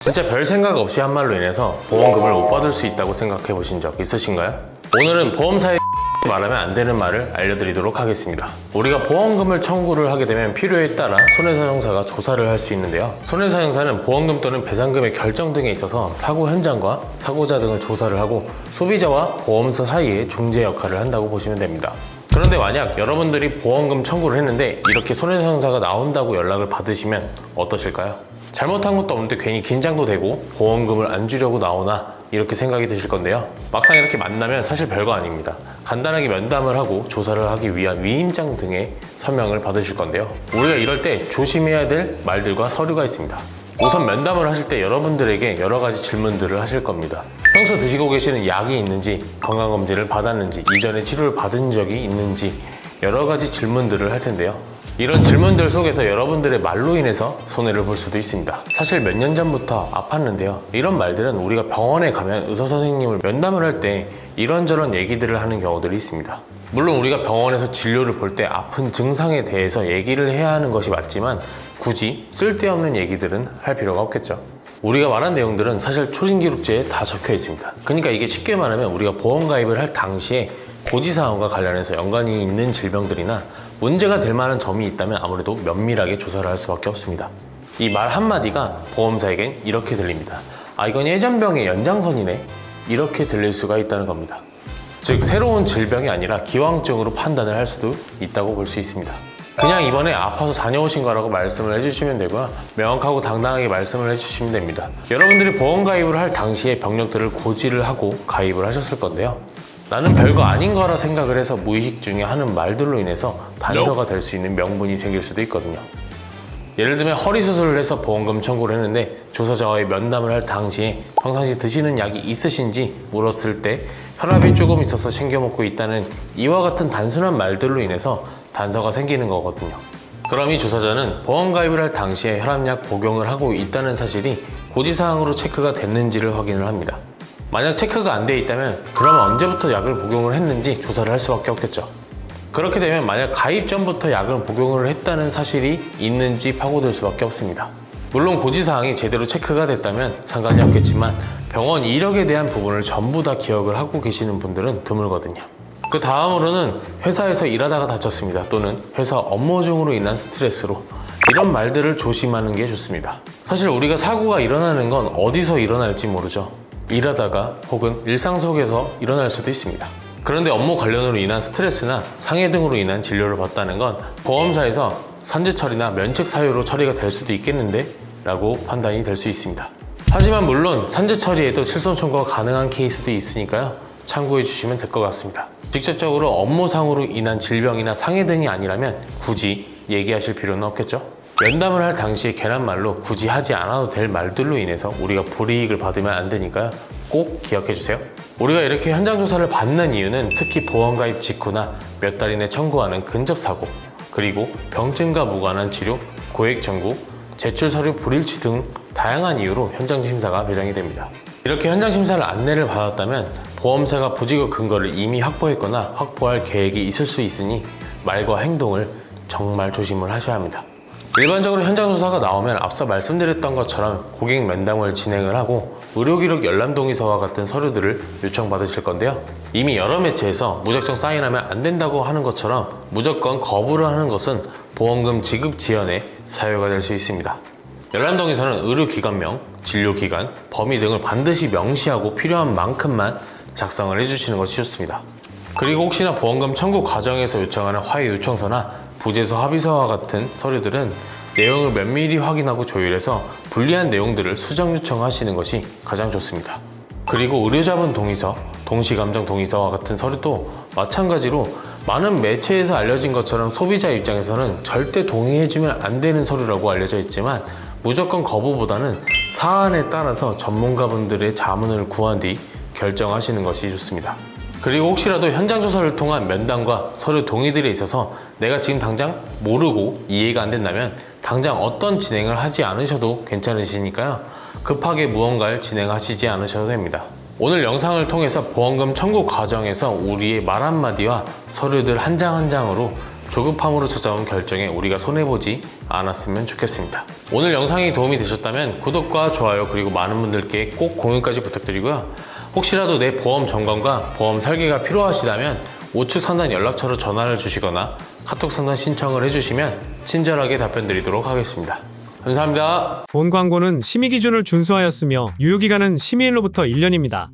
진짜 별 생각 없이 한 말로 인해서 보험금을 못 받을 수 있다고 생각해 보신 적 있으신가요? 오늘은 보험사에 말하면 안 되는 말을 알려드리도록 하겠습니다. 우리가 보험금을 청구를 하게 되면 필요에 따라 손해사정사가 조사를 할 수 있는데요. 손해사정사는 보험금 또는 배상금의 결정 등에 있어서 사고 현장과 사고자 등을 조사를 하고 소비자와 보험사 사이에 중재 역할을 한다고 보시면 됩니다. 그런데 만약 여러분들이 보험금 청구를 했는데 이렇게 손해사정사가 나온다고 연락을 받으시면 어떠실까요? 잘못한 것도 없는데 괜히 긴장도 되고 보험금을 안 주려고 나오나 이렇게 생각이 드실 건데요. 막상 이렇게 만나면 사실 별거 아닙니다. 간단하게 면담을 하고 조사를 하기 위한 위임장 등의 서명을 받으실 건데요. 우리가 이럴 때 조심해야 될 말들과 서류가 있습니다. 우선 면담을 하실 때 여러분들에게 여러 가지 질문들을 하실 겁니다. 평소 드시고 계시는 약이 있는지, 건강검진을 받았는지, 이전에 치료를 받은 적이 있는지 여러 가지 질문들을 할 텐데요. 이런 질문들 속에서 여러분들의 말로 인해서 손해를 볼 수도 있습니다. 사실 몇 년 전부터 아팠는데요. 이런 말들은 우리가 병원에 가면 의사 선생님을 면담을 할 때 이런저런 얘기들을 하는 경우들이 있습니다. 물론 우리가 병원에서 진료를 볼 때 아픈 증상에 대해서 얘기를 해야 하는 것이 맞지만 굳이 쓸데없는 얘기들은 할 필요가 없겠죠. 우리가 말한 내용들은 사실 초진기록지에 다 적혀 있습니다. 그러니까 이게 쉽게 말하면 우리가 보험 가입을 할 당시에 고지사항과 관련해서 연관이 있는 질병들이나 문제가 될 만한 점이 있다면 아무래도 면밀하게 조사를 할 수밖에 없습니다. 이 말 한마디가 보험사에겐 이렇게 들립니다. 아, 이건 예전병의 연장선이네, 이렇게 들릴 수가 있다는 겁니다. 즉 새로운 질병이 아니라 기왕증으로 판단을 할 수도 있다고 볼 수 있습니다. 그냥 이번에 아파서 다녀오신 거라고 말씀을 해주시면 되고요. 명확하고 당당하게 말씀을 해주시면 됩니다. 여러분들이 보험 가입을 할 당시에 병력들을 고지를 하고 가입을 하셨을 건데요. 나는 별거 아닌 거라 생각을 해서 무의식 중에 하는 말들로 인해서 단서가 될 수 있는 명분이 생길 수도 있거든요. 예를 들면 허리 수술을 해서 보험금 청구를 했는데 조사자와의 면담을 할 당시에 평상시 드시는 약이 있으신지 물었을 때 혈압이 조금 있어서 챙겨 먹고 있다는 이와 같은 단순한 말들로 인해서 단서가 생기는 거거든요. 그럼 이 조사자는 보험 가입을 할 당시에 혈압약 복용을 하고 있다는 사실이 고지사항으로 체크가 됐는지를 확인을 합니다. 만약 체크가 안 돼 있다면 그러면 언제부터 약을 복용을 했는지 조사를 할 수밖에 없겠죠. 그렇게 되면 만약 가입 전부터 약을 복용을 했다는 사실이 있는지 파고들 수밖에 없습니다. 물론 고지사항이 제대로 체크가 됐다면 상관이 없겠지만 병원 이력에 대한 부분을 전부 다 기억을 하고 계시는 분들은 드물거든요. 그 다음으로는 회사에서 일하다가 다쳤습니다. 또는 회사 업무 중으로 인한 스트레스로, 이런 말들을 조심하는 게 좋습니다. 사실 우리가 사고가 일어나는 건 어디서 일어날지 모르죠. 일하다가 혹은 일상 속에서 일어날 수도 있습니다. 그런데 업무 관련으로 인한 스트레스나 상해 등으로 인한 진료를 받다는 건 보험사에서 산재 처리나 면책 사유로 처리가 될 수도 있겠는데? 라고 판단이 될 수 있습니다. 하지만 물론 산재 처리에도 실손 청구가 가능한 케이스도 있으니까요. 참고해 주시면 될 것 같습니다. 직접적으로 업무상으로 인한 질병이나 상해 등이 아니라면 굳이 얘기하실 필요는 없겠죠? 면담을 할 당시에 괜한 말로 굳이 하지 않아도 될 말들로 인해서 우리가 불이익을 받으면 안 되니까요. 꼭 기억해 주세요. 우리가 이렇게 현장 조사를 받는 이유는 특히 보험 가입 직후나 몇 달 이내 청구하는 근접사고, 그리고 병증과 무관한 치료, 고액 청구, 제출 서류 불일치 등 다양한 이유로 현장 심사가 배정이 됩니다. 이렇게 현장 심사를 안내를 받았다면 보험사가 부지급 근거를 이미 확보했거나 확보할 계획이 있을 수 있으니 말과 행동을 정말 조심을 하셔야 합니다. 일반적으로 현장 조사가 나오면 앞서 말씀드렸던 것처럼 고객 면담을 진행을 하고 의료기록 열람동의서와 같은 서류들을 요청받으실 건데요. 이미 여러 매체에서 무작정 사인하면 안 된다고 하는 것처럼 무조건 거부를 하는 것은 보험금 지급 지연의 사유가 될 수 있습니다. 열람동의서는 의료기관명, 진료기간, 범위 등을 반드시 명시하고 필요한 만큼만 작성을 해주시는 것이 좋습니다. 그리고 혹시나 보험금 청구 과정에서 요청하는 화해 요청서나 부재소 합의서와 같은 서류들은 내용을 면밀히 확인하고 조율해서 불리한 내용들을 수정 요청하시는 것이 가장 좋습니다. 그리고 의료자분 동의서, 동시감정 동의서와 같은 서류도 마찬가지로 많은 매체에서 알려진 것처럼 소비자 입장에서는 절대 동의해주면 안 되는 서류라고 알려져 있지만 무조건 거부보다는 사안에 따라서 전문가분들의 자문을 구한 뒤 결정하시는 것이 좋습니다. 그리고 혹시라도 현장 조사를 통한 면담과 서류 동의들에 있어서 내가 지금 당장 모르고 이해가 안 된다면 당장 어떤 진행을 하지 않으셔도 괜찮으시니까요. 급하게 무언가를 진행하시지 않으셔도 됩니다. 오늘 영상을 통해서 보험금 청구 과정에서 우리의 말 한마디와 서류들 한 장 한 장으로 조급함으로 찾아온 결정에 우리가 손해보지 않았으면 좋겠습니다. 오늘 영상이 도움이 되셨다면 구독과 좋아요 그리고 많은 분들께 꼭 공유까지 부탁드리고요. 혹시라도 내 보험 점검과 보험 설계가 필요하시다면 우측 상단 연락처로 전화를 주시거나 카톡 상담 신청을 해주시면 친절하게 답변 드리도록 하겠습니다. 감사합니다. 본 광고는 심의 기준을 준수하였으며 유효기간은 심의일로부터 1년입니다.